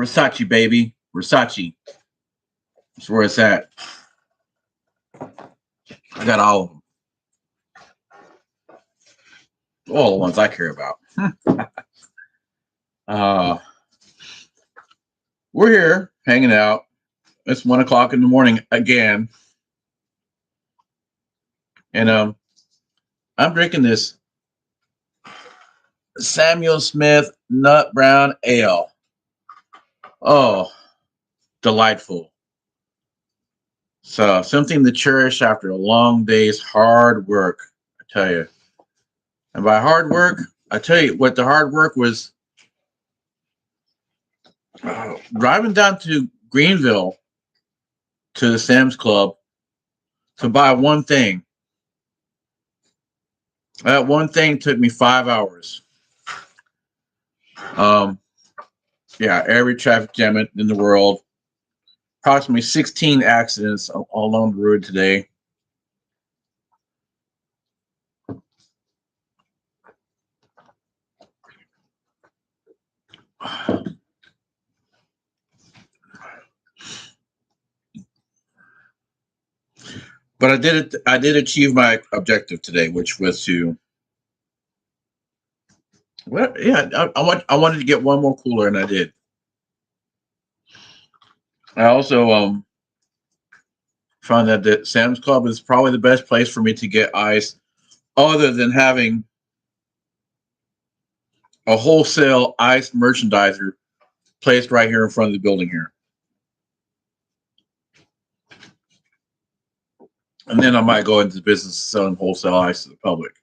Versace, baby. Versace. That's where it's at. I got all of them. All the ones I care about. uh, we're here hanging out. It's 1 o'clock in the morning again. And I'm drinking this Samuel Smith Nut Brown Ale. Oh, delightful. So something to cherish after a long day's hard work, I tell you. And by hard work, I tell you what the hard work was. Driving down to Greenville to the Sam's Club to buy one thing. That one thing took me 5 hours. Yeah, every traffic jam in the world. Approximately 16 accidents all along the road today. But I did achieve my objective today, which was to I wanted to get one more cooler, and I did. I also found that the Sam's Club is probably the best place for me to get ice, other than having a wholesale ice merchandiser placed right here in front of the building here. And then I might go into the business of selling wholesale ice to the public.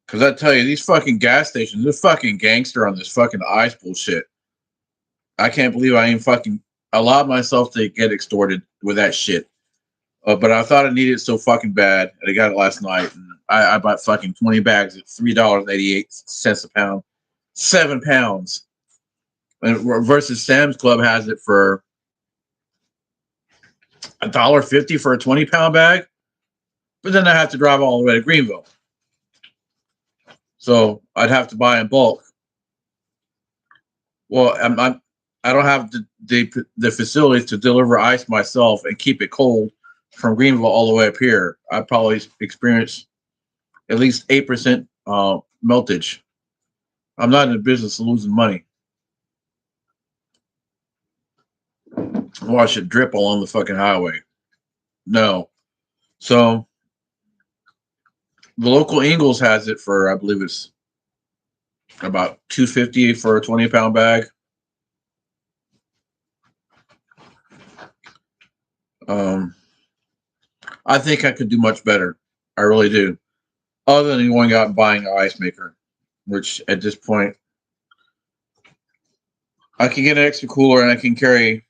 Because I tell you, these fucking gas stations, they're fucking gangster on this fucking ice bullshit. I can't believe I even fucking allowed myself to get extorted with that shit. But I thought I needed it so fucking bad, and I got it last night. And I bought fucking 20 bags at $3.88 a pound, 7 pounds. And versus Sam's Club has it for $1.50 for a 20-pound bag. But then I have to drive all the way to Greenville. So I'd have to buy in bulk. Well, I don't have the facilities to deliver ice myself and keep it cold from Greenville all the way up here. I probably experience at least 8% meltage. I'm not in the business of losing money. Well, I should drip along the fucking highway. No. So the local Ingles has it for, I believe it's about $2.50 for a 20-pound bag. I think I could do much better. I really do. Other than going out and buying an ice maker, which at this point, I can get an extra cooler and I can carry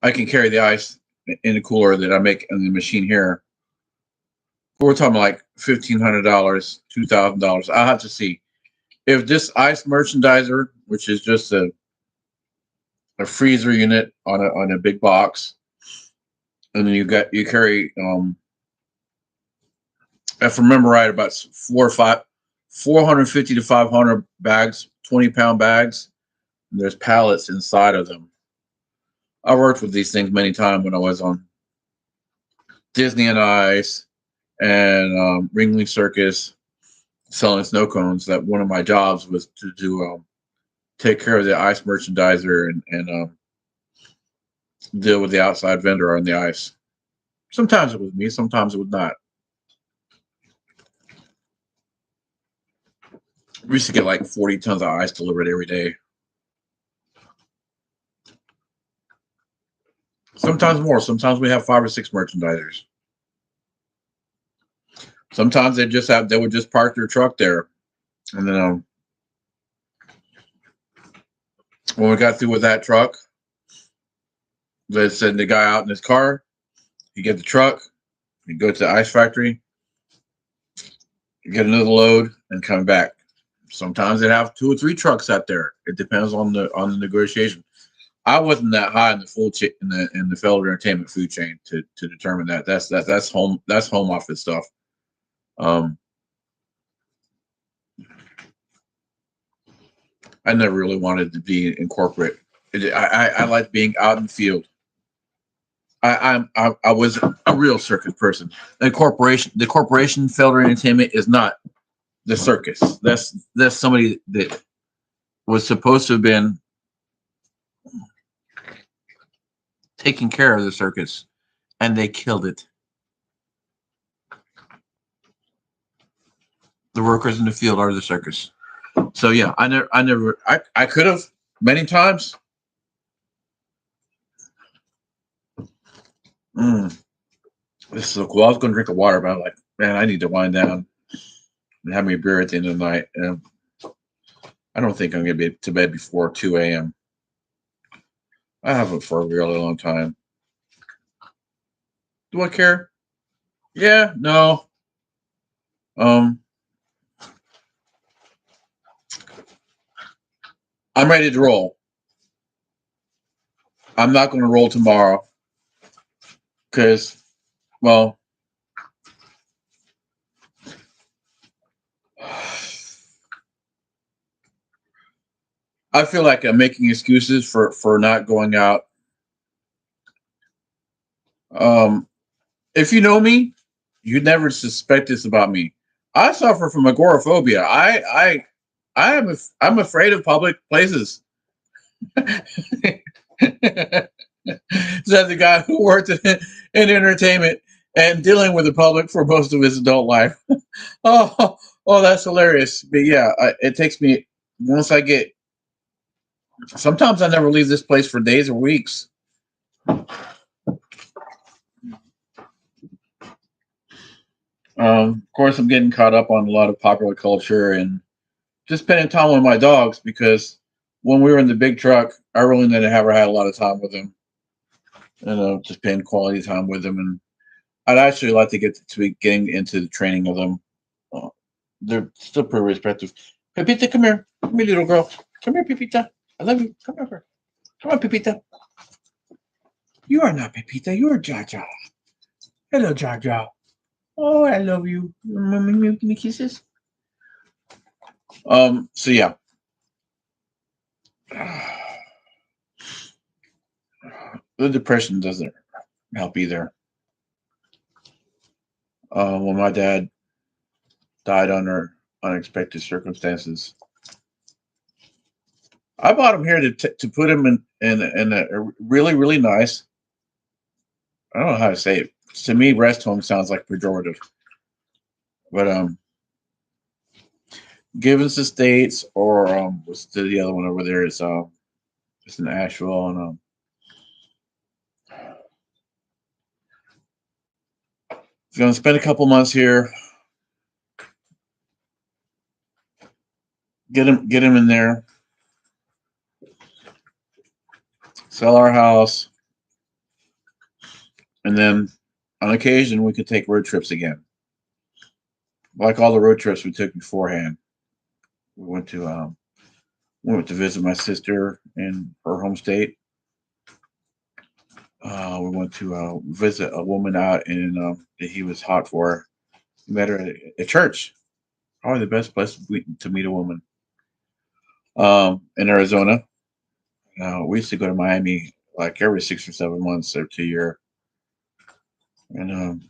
the ice in the cooler that I make in the machine here. We're talking like $1,500, $2,000. I'll have to see if this ice merchandiser, which is just a freezer unit on a big box, and then you carry if I remember right, about 450 to 500 bags, 20-pound bags. And there's pallets inside of them. I worked with these things many times when I was on Disney and Ice and Ringling Circus selling snow cones. That one of my jobs was to do take care of the ice merchandiser and deal with the outside vendor on the ice. Sometimes it was me, sometimes it was not. We used to get like 40 tons of ice delivered every day. Sometimes more. Sometimes we have 5 or 6 merchandisers. Sometimes they would just park their truck there. And then when we got through with that truck, they send the guy out in his car. You get the truck, you go to the ice factory, you get another load, and come back. Sometimes they have 2 or 3 trucks out there. It depends on the negotiation. I wasn't that high in the in the Felder Entertainment food chain to determine that. That's home office stuff. I never really wanted to be in corporate. I like being out in the field. I was a real circus person. The corporation Felder Entertainment is not the circus. That's somebody that was supposed to have been taking care of the circus, and they killed it. The workers in the field are the circus. So yeah, I could have many times. Mm, this is cool. I was going to drink a water, but I'm like, man, I need to wind down and have me a beer at the end of the night. And I don't think I'm going to be to bed before 2 a.m. I haven't for a really long time. Do I care? Yeah, no. Um, I'm ready to roll. I'm not going to roll tomorrow because, well, I feel like I'm making excuses for not going out. Um, if you know me, you'd never suspect this about me. I suffer from agoraphobia. I'm afraid of public places. Said the guy who worked in entertainment and dealing with the public for most of his adult life. Oh, oh, that's hilarious. But yeah, it takes me once I get. Sometimes I never leave this place for days or weeks. Of course, I'm getting caught up on a lot of popular culture and just spending time with my dogs because when we were in the big truck, I really didn't ever had a lot of time with them. Just spend quality time with them, and I'd actually like to get to be getting into the training of them. Uh, they're still pretty respectful. Pepita, come here. Come here, little girl. Come here, Pepita. I love you. Come here. Come on, Pepita. You are not Pepita. You are Jaja. Hello, Jaja. Oh, I love you. Mommy, give me kisses. So yeah. The depression doesn't help either. When my dad died under unexpected circumstances, I bought him here to put him in a really nice. I don't know how to say it. To me, rest home sounds like pejorative, but Givens Estates or what's the other one over there is it's in Asheville and he's gonna spend a couple months here, get him in there, sell our house, and then on occasion we could take road trips again, like all the road trips we took beforehand. We went to visit my sister in her home state. We went to visit a woman out in that he was hot for. We met her at a church. Probably the best place to meet a woman. In Arizona, we used to go to Miami like every 6 or 7 months or 2 year. And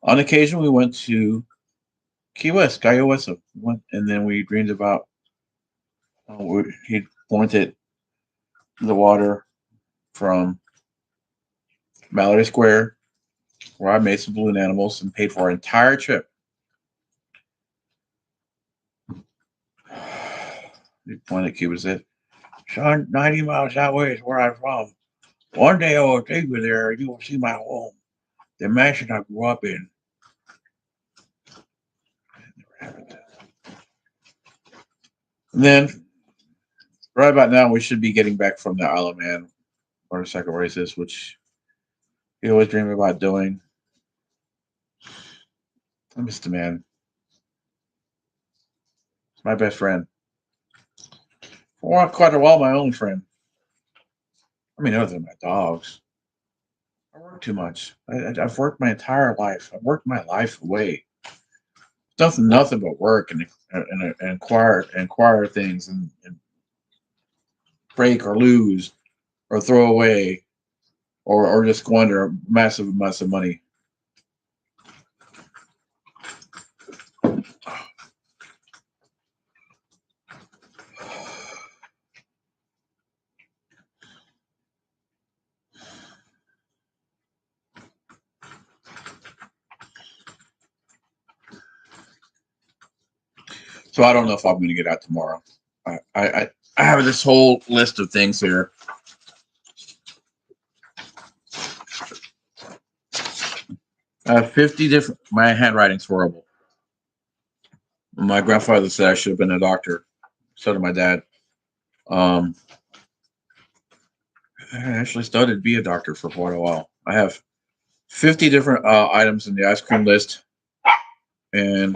on occasion, we went to Key West, Cayo West. Went, and then we dreamed about. He pointed the water from Mallory Square, where I made some balloon animals and paid for our entire trip. He pointed Cuba said, "Son, 90 miles that way is where I'm from. One day I will take you there and you will see my home, the mansion I grew up in." And then, right about now, we should be getting back from the Isle of Man motorcycle races, which he always dreamed about doing. I miss the man. He's my best friend. For quite a while, my only friend. I mean, other than my dogs. I work too much. I've worked my entire life. I've worked my life away. Nothing but work and acquire things and break or lose or throw away or just squander massive amounts of money. So I don't know if I'm going to get out tomorrow. I have this whole list of things here. I have 50 different. My handwriting's horrible. My grandfather said I should have been a doctor. So did my dad. Um, I actually studied to be a doctor for quite a while. I have 50 different items in the ice cream list, and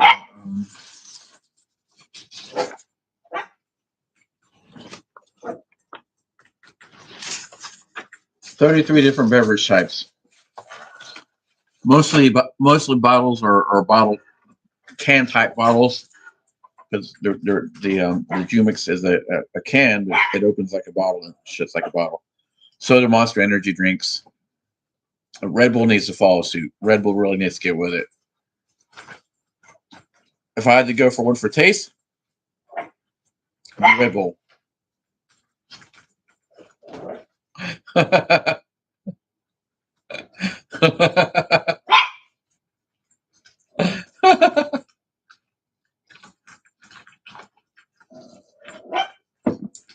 33 different beverage types. Mostly bottles or bottle can type bottles because the Jumix is a can, but it opens like a bottle and shits like a bottle. Soda, Monster, energy drinks. Red Bull needs to follow suit. Red Bull really needs to get with it. If I had to go for one for taste, Red Bull.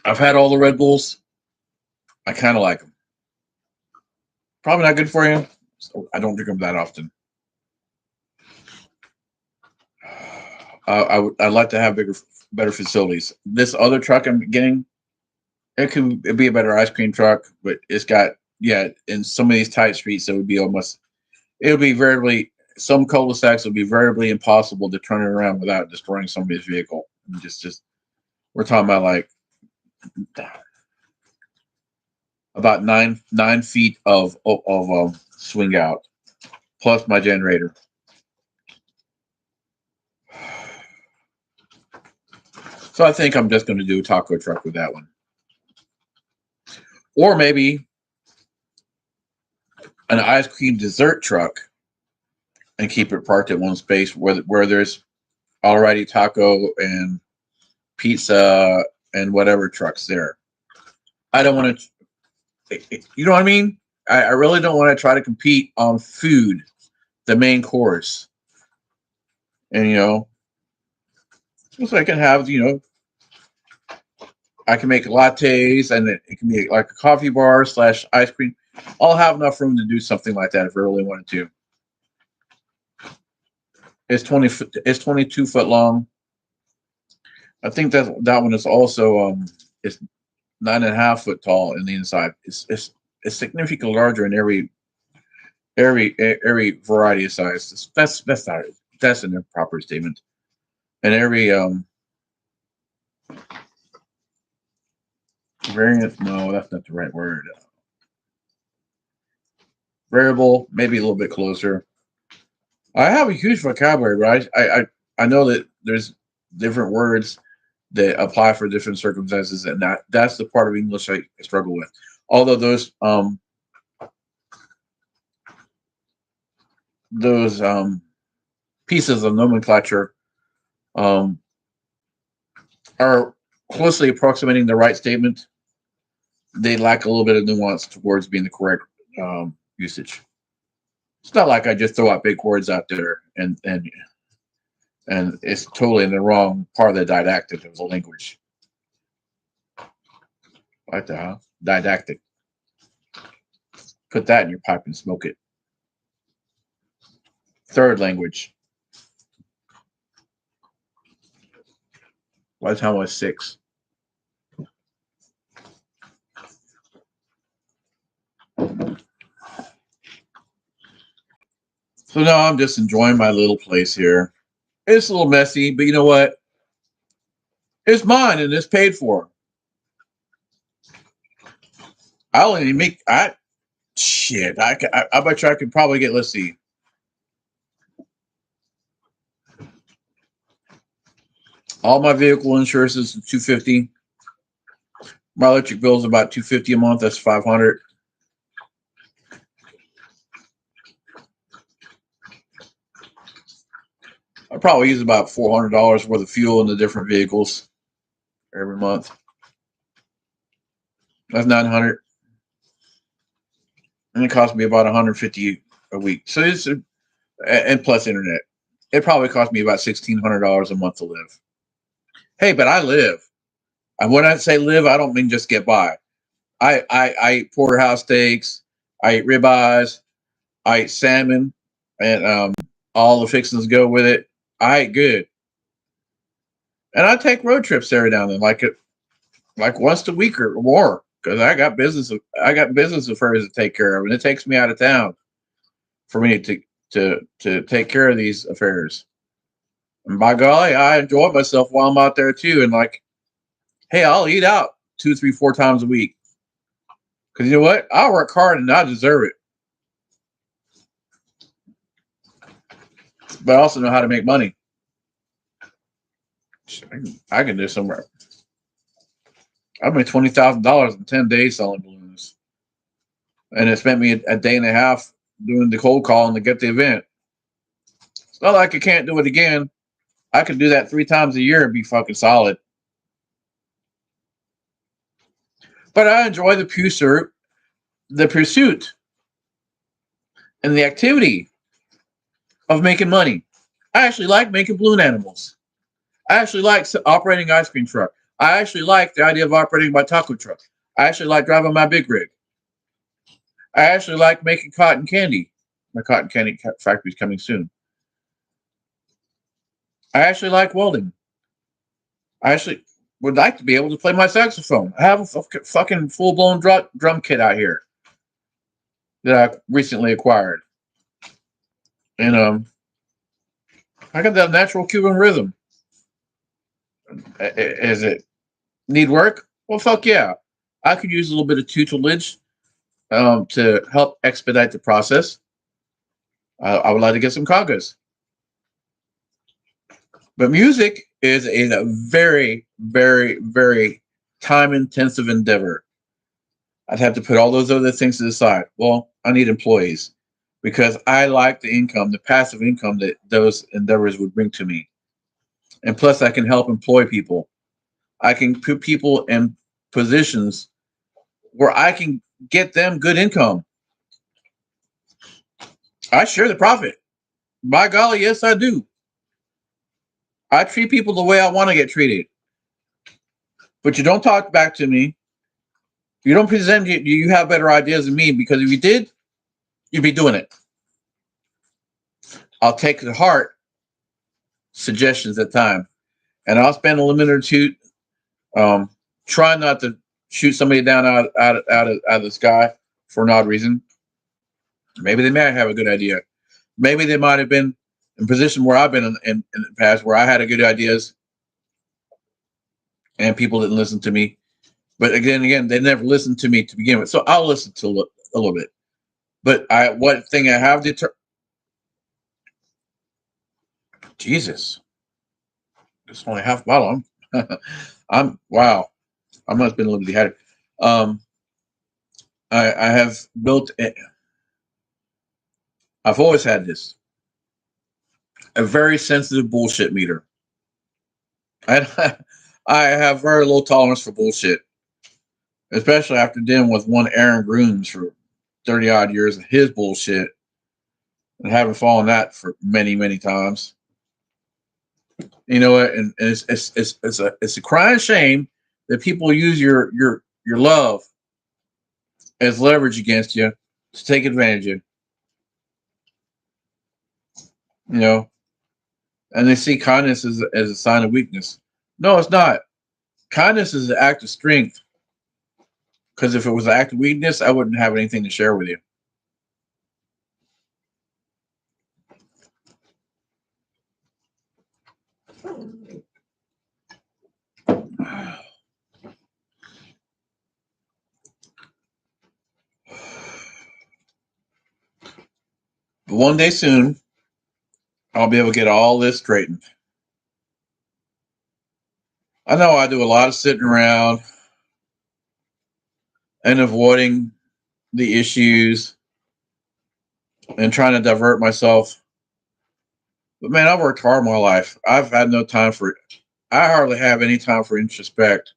I've had all the Red Bulls. I kind of like them. Probably not good for you. So I don't drink them that often. I'd like to have better facilities. This other truck I'm getting, it'd be a better ice cream truck, but it's got in some of these tight streets, it would be some cul-de-sacs would be variably impossible to turn it around without destroying somebody's vehicle. Just we're talking about like about 9 feet of swing out plus my generator. So I think I'm just going to do a taco truck with that one, or maybe an ice cream dessert truck and keep it parked at one space where there's already taco and pizza and whatever trucks there. I don't want to, you know what I mean? I really don't want to try to compete on food, the main course. And, so I can have, I can make lattes and it can be like a coffee bar / ice cream. I'll have enough room to do something like that if I really wanted to. It's 22 foot long. I think that one is also it's 9.5 foot tall in the inside. It's significantly larger in every variety of size. That's an improper statement. And every variant, no, that's not the right word. Variable, maybe a little bit closer. I have a huge vocabulary, but I know that there's different words that apply for different circumstances, and that's the part of English I struggle with. Although those pieces of nomenclature um, are closely approximating the right statement, they lack a little bit of nuance towards being the correct usage. It's not like I just throw out big words out there and it's totally in the wrong part of the didactic of the language. Like the didactic. Put that in your pipe and smoke it. Third language. By the time I was 6. So now I'm just enjoying my little place here. It's a little messy, but you know what? It's mine and it's paid for. I only make I shit. I bet you I could probably get. Let's see. All my vehicle insurance is $250. My electric bill is about $250 a month. That's $500. I probably use about $400 worth of fuel in the different vehicles every month. That's $900, and it costs me about $150 a week. So it's and plus internet. It probably cost me about $1,600 a month to live. Hey, but I live. And when I say live, I don't mean just get by. I eat porterhouse steaks. I eat ribeyes. I eat salmon, and all the fixings go with it. I eat good, and I take road trips every now and then, like once a week or more, because I got business affairs to take care of, and it takes me out of town for me to take care of these affairs. And by golly, I enjoy myself while I'm out there too. And like, hey, I'll eat out two, three, four times a week. Because you know what? I work hard and I deserve it. But I also know how to make money. I can do somewhere. I made $20,000 in 10 days selling balloons. And it spent me a day and a half doing the cold calling to get the event. It's not like I can't do it again. I could do that 3 times a year and be fucking solid. But I enjoy the pursuit and the activity of making money. I actually like making balloon animals. I actually like operating an ice cream truck. I actually like the idea of operating my taco truck. I actually like driving my big rig. I actually like making cotton candy. My cotton candy factory is coming soon. I actually like welding. I actually would like to be able to play my saxophone. I have a fucking full blown drum kit out here that I recently acquired. And I got that natural Cuban rhythm. Is it need work? Well, fuck yeah. I could use a little bit of tutelage to help expedite the process. I would like to get some congas. But music is a very, very, very time intensive endeavor. I'd have to put all those other things to the side. Well, I need employees because I like the income, the passive income that those endeavors would bring to me. And plus, I can help employ people. I can put people in positions where I can get them good income. I share the profit. By golly, yes, I do. I treat people the way I want to get treated. But you don't talk back to me. You don't present you have better ideas than me because if you did, you'd be doing it. I'll take to heart suggestions at time, and I'll spend a minute or two trying not to shoot somebody down out of the sky for an odd reason. Maybe they might have a good idea. Maybe they might have been in a position where I've been in the past where I had a good ideas and people didn't listen to me. But again, they never listened to me to begin with. So I'll listen to a little bit. But what thing I have determined. Jesus, it's only half bottle. I'm wow. I must have been a little dehydrated. Um, I have built. I've always had this a very sensitive bullshit meter. I I have very low tolerance for bullshit, especially after dealing with one Aaron Grooms for 30 odd years of his bullshit and having fallen that for many many times. You know what? And it's a crying shame that people use your love as leverage against you to take advantage of you. You know, and they see kindness as a sign of weakness. No, it's not. Kindness is an act of strength. Because if it was an act of weakness, I wouldn't have anything to share with you. But one day soon, I'll be able to get all this straightened. I know I do a lot of sitting around and avoiding the issues and trying to divert myself. But man, I've worked hard my life. I've had no time for it. I hardly have any time for introspect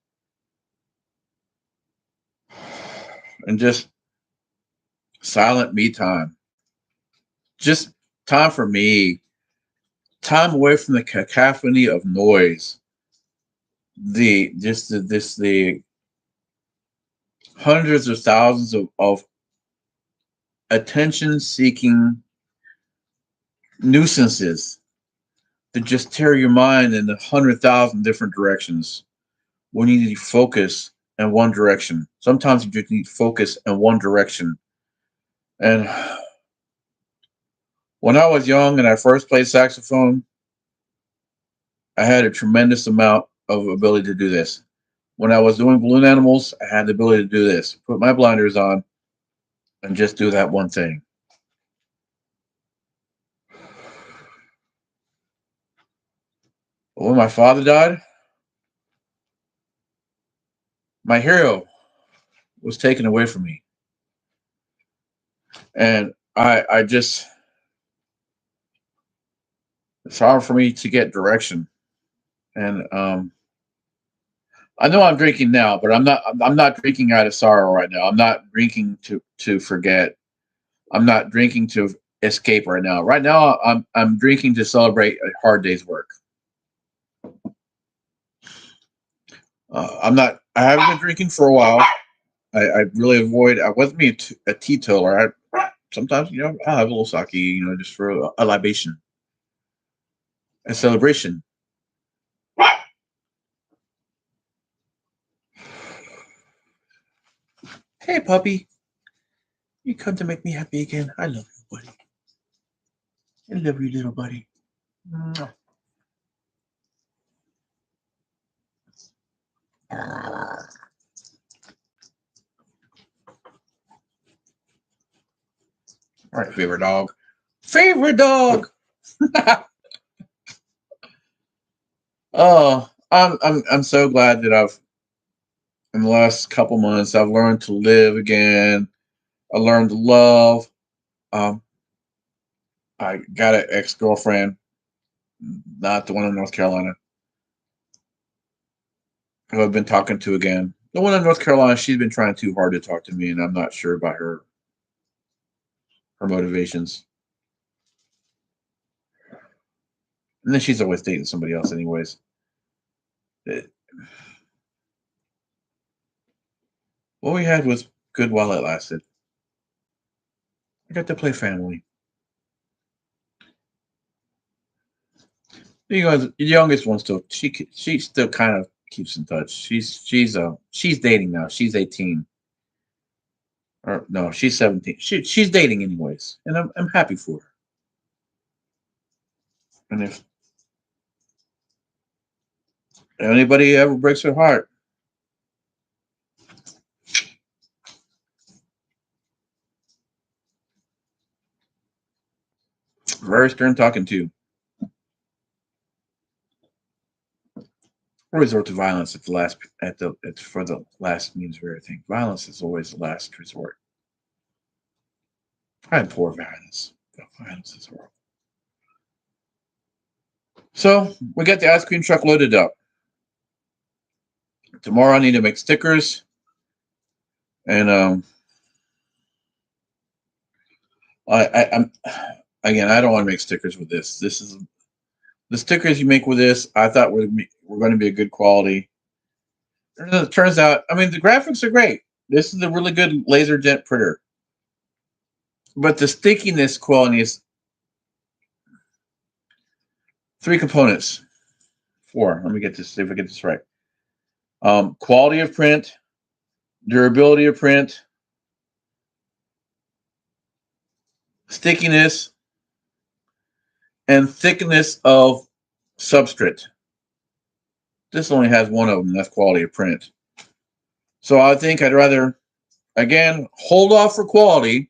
and just silent me time. Just time for me. Time away from the cacophony of noise. The hundreds of thousands of attention seeking nuisances that just tear your mind in 100,000 different directions when you need to focus in one direction. Sometimes you just need focus in one direction. And when I was young and I first played saxophone, I had a tremendous amount of ability to do this. When I was doing balloon animals, I had the ability to do this. Put my blinders on and just do that one thing. But when my father died, my hero was taken away from me. And I just, it's hard for me to get direction. And I know I'm drinking now, but I'm not drinking out of sorrow right now. I'm not drinking to forget. I'm not drinking to escape right now. Right now I'm drinking to celebrate a hard day's work. I'm not. I haven't been drinking for a while. I really avoid. I wasn't being a teetotaler. Sometimes I have a little sake, just for a libation, a celebration. Hey puppy, you come to make me happy again. I love you, buddy. I love you, little buddy. Mwah. All right, favorite dog. Favorite dog. Oh, I'm so glad that I've in the last couple months I've learned to live again. I learned to love. Um, I got an ex girlfriend, not the one in North Carolina, who I've been talking to again. The one in North Carolina, she's been trying too hard to talk to me, and I'm not sure about her motivations. And then she's always dating somebody else, anyways. It, what we had was good while it lasted. I got to play family. The youngest one still she still kind of keeps in touch. She's dating now. She's 18. Or no, she's 17. She's dating anyways, and I'm happy for her. And if anybody ever breaks her heart, very stern talking to. Resort to violence at the last at for the last means of everything. Violence is always the last resort. I abhor violence. Violence is horrible. So we got the ice cream truck loaded up. Tomorrow I need to make stickers, and I'm again I don't want to make stickers with this. This is the stickers you make with this. I thought were going to be a good quality. It turns out, I mean, the graphics are great. This is a really good laser jet printer, but the stickiness quality is three components. Four. Let me get this. See if I get this right. Quality of print, durability of print, stickiness, and thickness of substrate. This only has one of them. That's quality of print. So I think I'd rather, again, hold off for quality.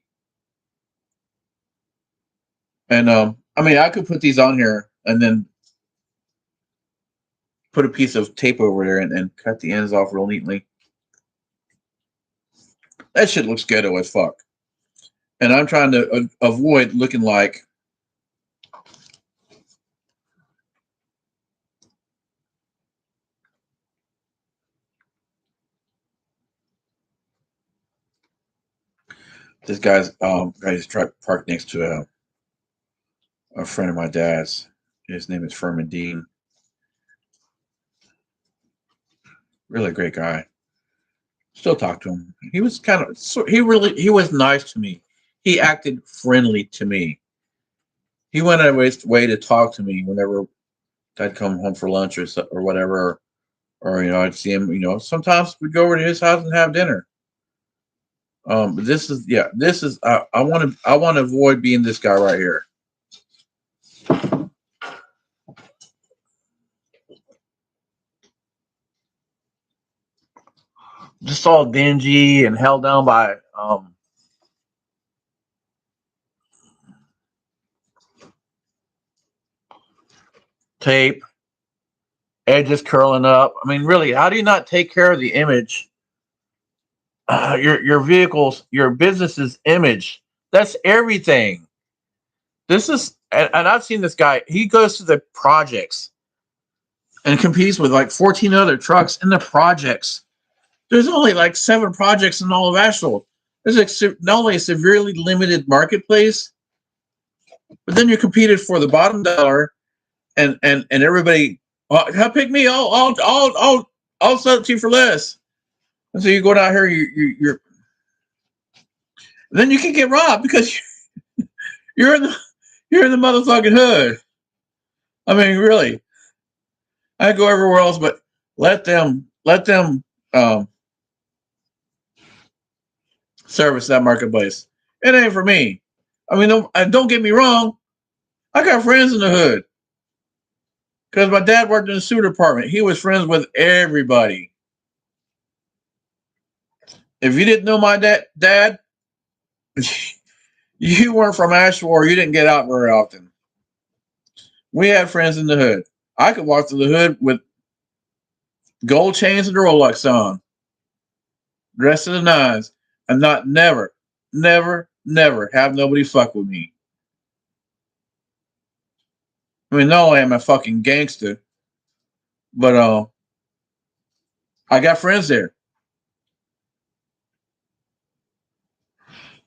And I mean, I could put these on here and then put a piece of tape over there and cut the ends off real neatly. That shit looks ghetto as fuck. And I'm trying to avoid looking like this guy's truck parked next to a friend of my dad's. His name is Furman Dean. Really great guy. Still talk to him. He was he was nice to me. He acted friendly to me. He went out of his way to talk to me whenever I'd come home for lunch or whatever, or I'd see him. Sometimes we'd go over to his house and have dinner. But this is I want to avoid being this guy right here. Just all dingy and held down by tape, edges curling up. I mean, really, how do you not take care of the image? Your vehicle's, your business's image. That's everything. This is, and I've seen this guy. He goes to the projects and competes with like 14 other trucks in the projects. There's only like 7 projects in all of Asheville. There's not only a severely limited marketplace, but then you're competed for the bottom dollar, and everybody, pick me. I'll sell it to you for less. And so you go down here, you're then you can get robbed because you're in the motherfucking hood. I mean, really, I go everywhere else, but let them service that marketplace. It ain't for me. I mean, don't get me wrong. I got friends in the hood because my dad worked in the sewer department. He was friends with everybody. If you didn't know my dad, you weren't from Asheville or you didn't get out very often. We had friends in the hood. I could walk through the hood with gold chains and Rolex on, dressed to the nines, and never have nobody fuck with me. I mean, not only am I fucking gangster, but I got friends there.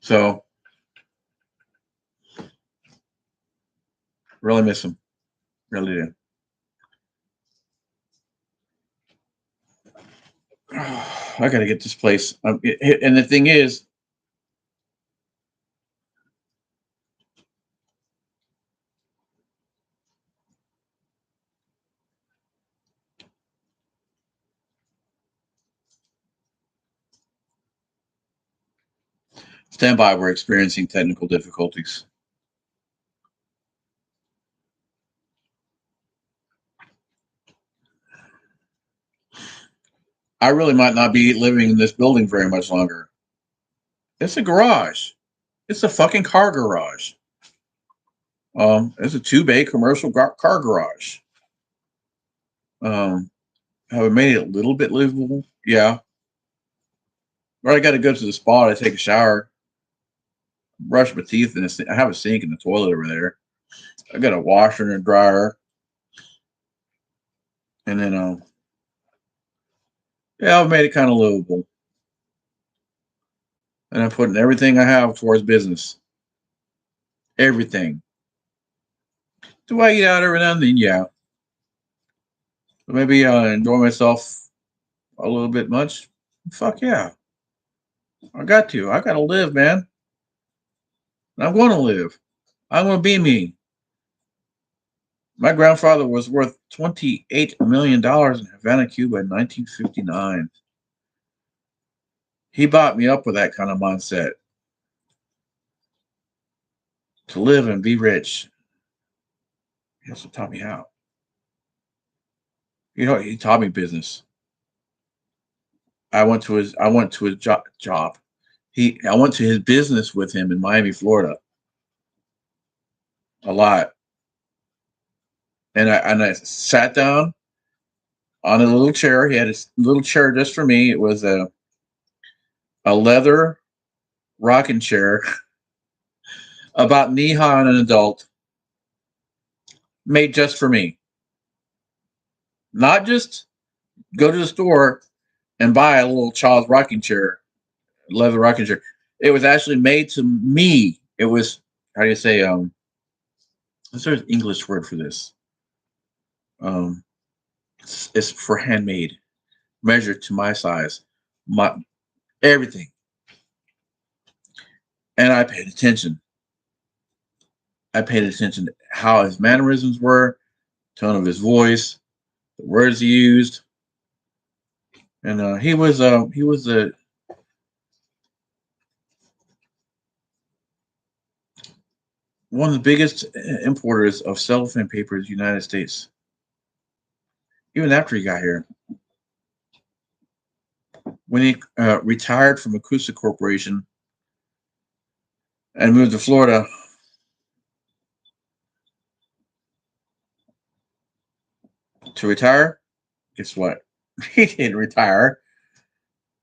So really miss them. Really do. I gotta get this place. And the thing is, stand by. We're experiencing technical difficulties. I really might not be living in this building very much longer. It's a garage. It's a fucking car garage. It's a 2-bay commercial car garage. Have it made it a little bit livable? Yeah. But I got to go to the spa to take a shower, brush my teeth, and I have a sink and a toilet over there. I got a washer and a dryer, and then yeah, I've made it kind of livable, and I'm putting everything I have towards business. Everything. Do I eat out every now and then? Yeah. But maybe enjoy myself a little bit much. Fuck yeah. I got to. I got to live, man. And I'm going to live. I'm going to be me. My grandfather was worth $28 million in Havana, Cuba in 1959. He bought me up with that kind of mindset to live and be rich. He also taught me how. He taught me business. I went to his job. I went to his business with him in Miami, Florida. A lot. And I sat down on a little chair. He had a little chair just for me. It was a leather rocking chair, about knee high on an adult, made just for me. Not just go to the store and buy a little child's rocking chair, leather rocking chair. It was actually made to me. It was, how do you say, what's the English word for this? Um, it's for handmade, measured to my size, my everything. And I paid attention. I paid attention to how his mannerisms were, tone of his voice, the words he used, and he was a one of the biggest importers of cellophane paper in the United States. Even after he got here, when he retired from Acoustic Corporation and moved to Florida, to retire, guess what? He didn't retire.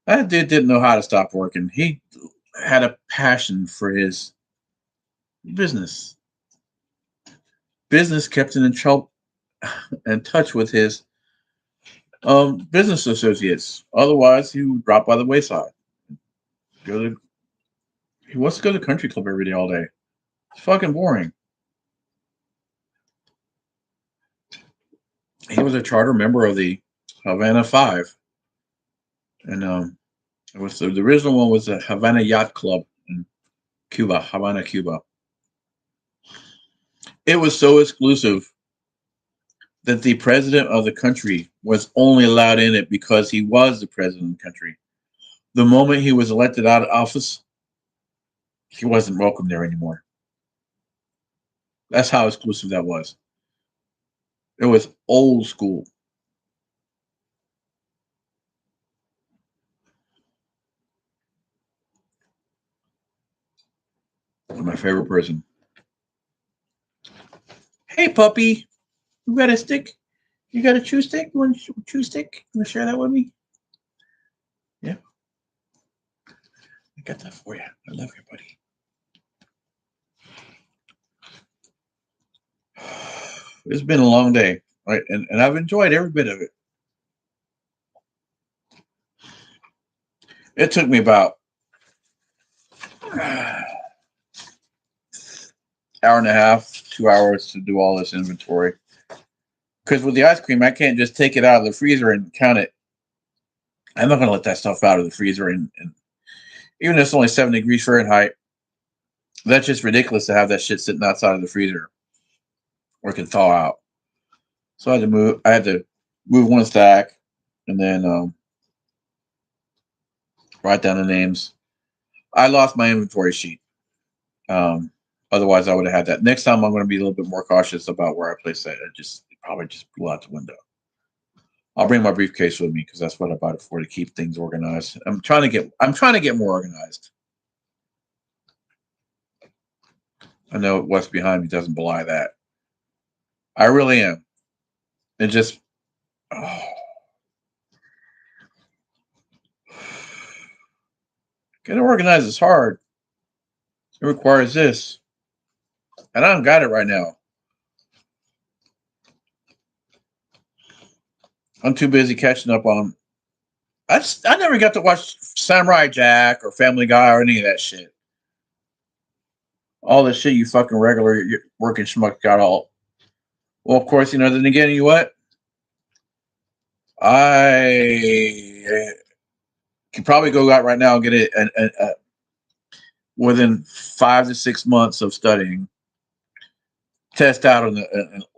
That dude didn't know how to stop working. He had a passion for his business. Business kept him in touch with his business associates. Otherwise, he would drop by the wayside. Go to He wants to go to the country club every day, all day. It's fucking boring. He was a charter member of the Havana Five, and it was the original one was the Havana Yacht Club in Cuba, Havana, Cuba. It was so exclusive that the president of the country was only allowed in it because he was the president of the country. The moment he was elected out of office, he wasn't welcome there anymore. That's how exclusive that was. It was old school. My favorite person. Hey, puppy, you got a stick? You got a chew stick? You want a chew stick? You want to share that with me? Yeah, I got that for you. I love you, buddy. It's been a long day, right? And I've enjoyed every bit of it. It took me about hour and a half, 2 hours to do all this inventory. Because with the ice cream, I can't just take it out of the freezer and count it. I'm not going to let that stuff out of the freezer. And even if it's only 7 degrees Fahrenheit, that's just ridiculous to have that shit sitting outside of the freezer where it can thaw out. So I had to move one stack and then write down the names. I lost my inventory sheet. Otherwise, I would have had that. Next time, I'm going to be a little bit more cautious about where I place that. I just probably just blew out the window. I'll bring my briefcase with me because that's what I bought it for, to keep things organized. I'm trying to get more organized. I know what's behind me doesn't belie that. I really am. It just getting organized is hard. It requires this, and I don't got it right now. I'm too busy catching up on. I never got to watch Samurai Jack or Family Guy or any of that shit. All the shit you fucking regular working schmuck got all. Well, of course, then again, you what? I can probably go out right now and get it within 5 to 6 months of studying, test out on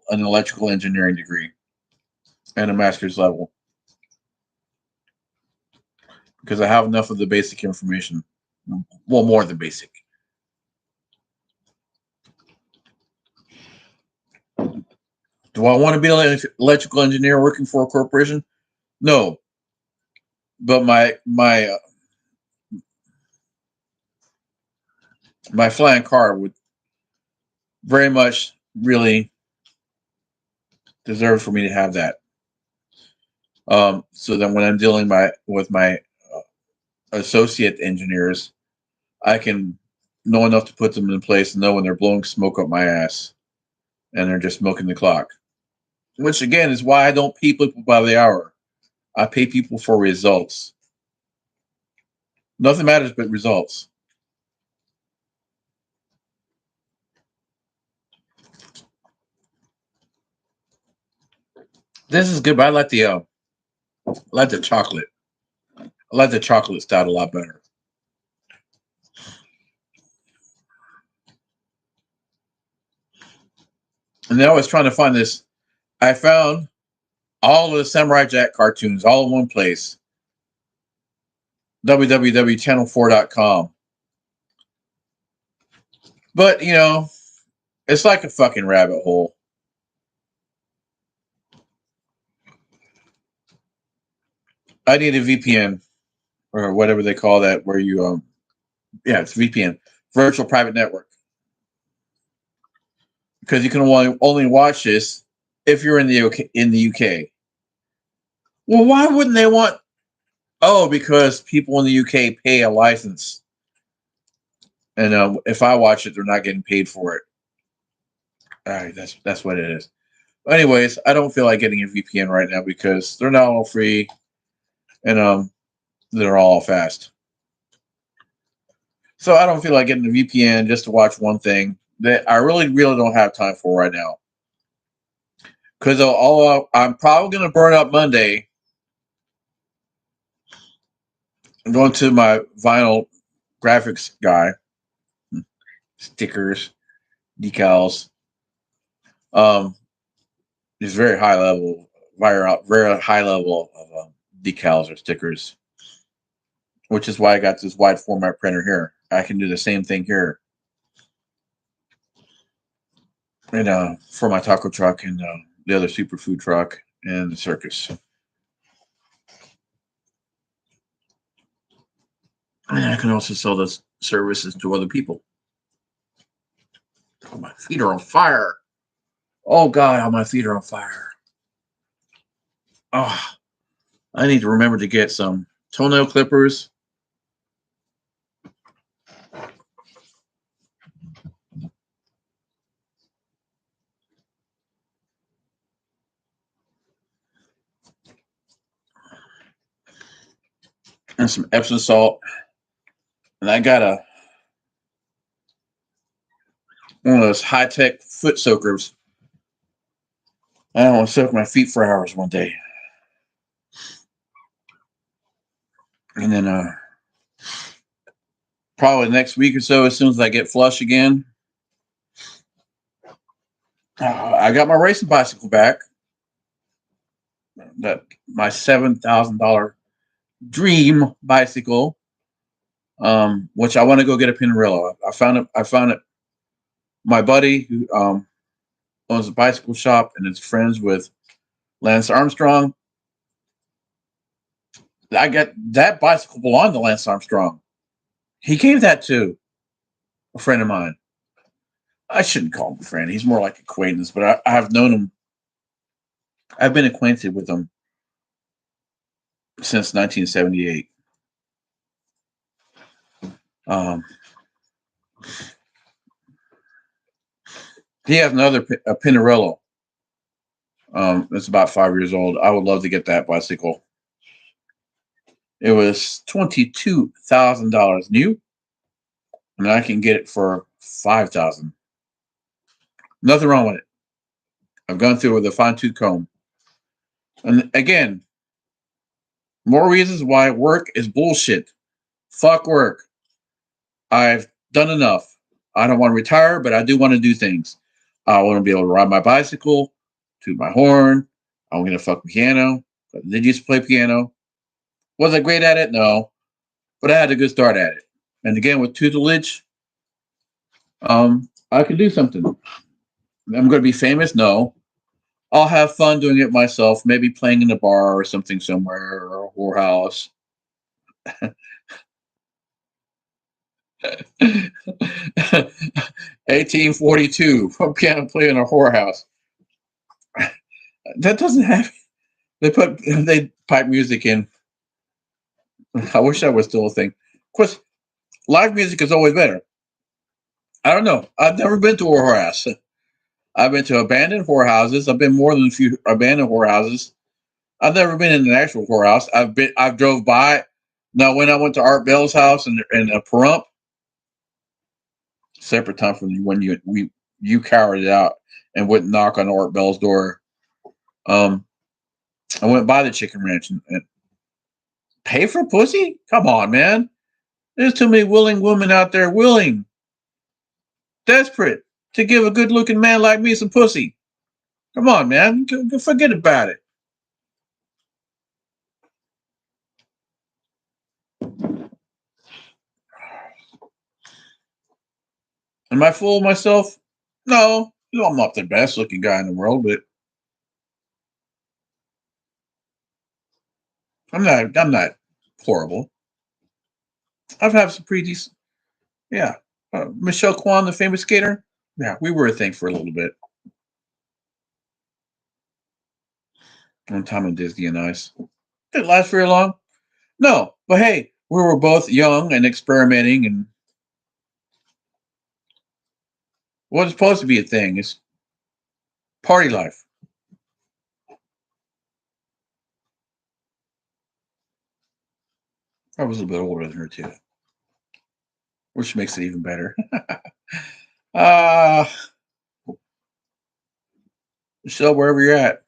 an electrical engineering degree and a master's level because I have enough of the basic information. Well, more than basic. Do I want to be an electrical engineer working for a corporation? No, but my flying car would very much really deserve for me to have that. So then when I'm dealing with my associate engineers, I can know enough to put them in place and know when they're blowing smoke up my ass and they're just milking the clock. Which again is why I don't pay people by the hour. I pay people for results. Nothing matters but results. This is good, but I like the chocolate. I like the chocolate stout a lot better. And then I was trying to find this. I found all of the Samurai Jack cartoons all in one place. www.channel4.com. But, it's like a fucking rabbit hole. I need a VPN or whatever they call that, where yeah, it's VPN, virtual private network, because you can only watch this if you're in the UK. Well, why wouldn't they want? Oh, because people in the UK pay a license, and if I watch it, they're not getting paid for it. All right, that's what it is. Anyways, I don't feel like getting a VPN right now because they're not all free, and they're all fast. So I don't feel like getting a VPN just to watch one thing that I really, really don't have time for right now. Because I'm probably going to burn up Monday. I'm going to my vinyl graphics guy, stickers, decals. Um, it's very high level, very high level of decals or stickers, which is why I got this wide format printer here. I can do the same thing here, and for my taco truck and the other superfood truck and the circus. And I can also sell those services to other people. Oh, my feet are on fire. Oh God, how my feet are on fire. Oh, I need to remember to get some toenail clippers. And some Epsom salt. And I got one of those high-tech foot soakers. I don't want to soak my feet for hours one day. And then probably next week or so, as soon as I get flush again, I got my racing bicycle back. That my $7,000 dream bicycle, which I want to go get a Pinarello. I found it. My buddy who owns a bicycle shop and is friends with Lance Armstrong. I got that bicycle belonged to Lance Armstrong. He gave that to a friend of mine. I shouldn't call him a friend. He's more like acquaintance, but I've known him. I've been acquainted with him since 1978. Um, he has another a Pinarello. It's about 5 years old. I would love to get that bicycle. It was $22,000 new, and I can get it for $5,000. Nothing wrong with it. I've gone through it with a fine tooth comb. And again, more reasons why work is bullshit. Fuck work. I've done enough. I don't want to retire, but I do want to do things. I want to be able to ride my bicycle, toot my horn. I'm going to fuck piano. I did used to play piano. Was I great at it? No. But I had a good start at it. And again, with tutelage, I can do something. I'm going to be famous? No. I'll have fun doing it myself, maybe playing in a bar or something somewhere or a whorehouse. 1842. Piano play in a whorehouse. That doesn't happen. They pipe music in. I wish that was still a thing. Of course, live music is always better. I don't know. I've never been to a whorehouse. I've been to abandoned whorehouses. I've been more than a few abandoned whorehouses. I've never been in an actual whorehouse. I've drove by. Now, when I went to Art Bell's house in Pahrump, separate time from when you cowered it out and wouldn't knock on Art Bell's door. Um, I went by the chicken ranch and pay for pussy. Come on, man. There's too many willing women out there, willing, desperate to give a good-looking man like me some pussy. Come on, man. Forget about it. Am I full of myself? No. You know, I'm not the best looking guy in the world, but I'm not horrible. I've had some pretty decent. Yeah. Michelle Kwan, the famous skater. Yeah, we were a thing for a little bit. One time in Disney and Ice. Didn't last very long. No, but hey, we were both young and experimenting, and what's supposed to be a thing is party life. I was a little bit older than her too, which makes it even better. uh Michelle, wherever you're at,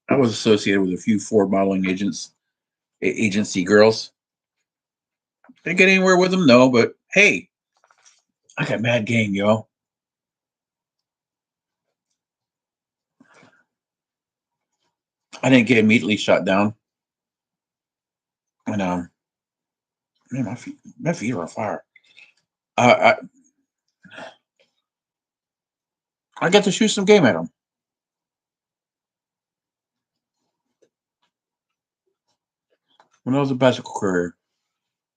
I was associated with a few Ford modeling agency girls. Didn't get anywhere with them, no, but hey, I got mad game, yo. I didn't get immediately shot down. And man, my feet are on fire. I I got to shoot some game at them when I was a bicycle courier.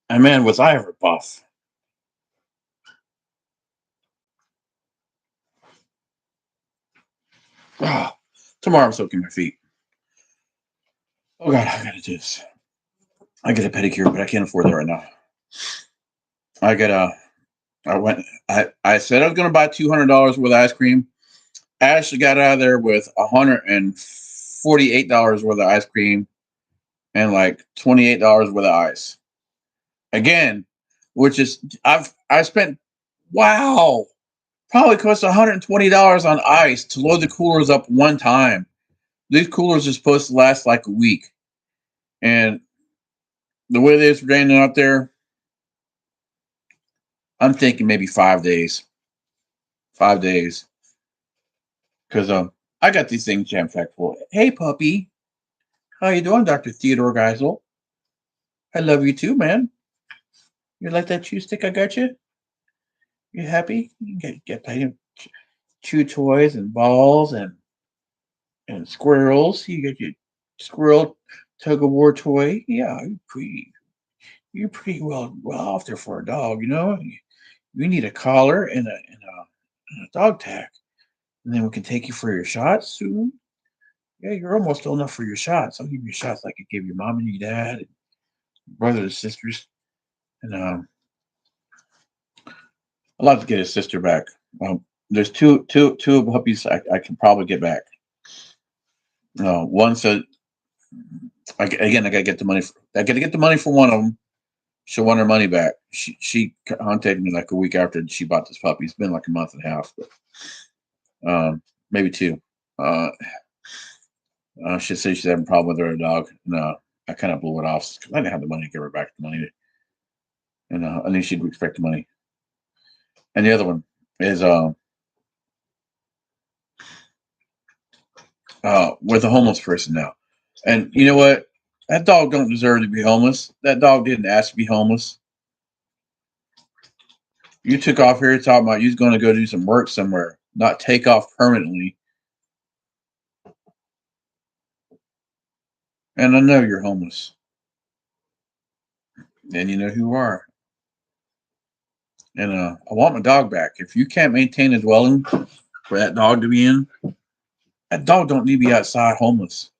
And man, was I ever buff. Ah, tomorrow I'm soaking my feet. Oh god, I gotta do this. I get a pedicure, but I can't afford that right now. I got a. I went. I said I was gonna buy $200 worth of ice cream. Ashley got out of there with $148 worth of ice cream and like $28 worth of ice. Again, which is I spent wow probably cost $120 on ice to load the coolers up one time. These coolers are supposed to last like a week, and the way they are raining out there, I'm thinking maybe 5 days. 5 days, because I got these things jam packed full. Hey puppy, how you doing, Dr. Theodore Geisel? I love you too, man. You like that chew stick I got you? You happy? You get playing chew toys and balls and squirrels. You get your squirrel tug of war toy. Yeah, you're pretty well off there for a dog. You know, you need a collar and a dog tag, and then we can take you for your shots soon. Yeah, you're almost old enough for your shots. I'll give you shots like I gave your mom and your dad, and brothers and sisters, and I'd like to get his sister back. There's two puppies I can probably get back. One said again I gotta get the money. I gotta get the money for one of them. She'll want her money back. She contacted me like a week after she bought this puppy. It's been like a month and a half, but maybe two. Uh, she said she's having a problem with her dog. And I kind of blew it off because I didn't have the money to give her back the money, and I knew she'd expect the money. And the other one is with a homeless person now. And you know what? That dog don't deserve to be homeless. That dog didn't ask to be homeless. You took off here talking about you was going to go do some work somewhere, not take off permanently. And I know you're homeless. And you know who are. And I want my dog back. If you can't maintain a dwelling for that dog to be in, that dog don't need to be outside homeless.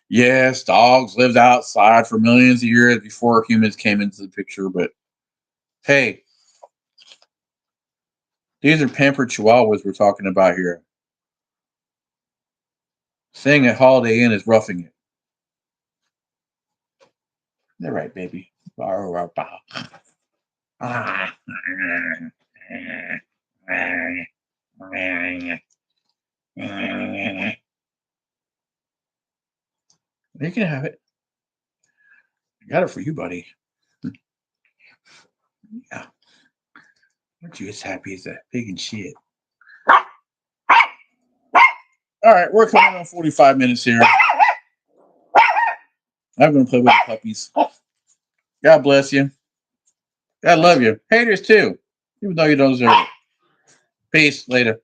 Yes, dogs lived outside for millions of years before humans came into the picture, but hey, these are pampered chihuahuas we're talking about here. Staying at Holiday Inn is roughing it. They're right, baby. You can have it. I got it for you, buddy. Yeah. Aren't you as happy as a pig and shit? All right, we're coming on 45 minutes here. I'm going to play with the puppies. God bless you. God love you. Haters too, even though you don't deserve it. Peace. Later.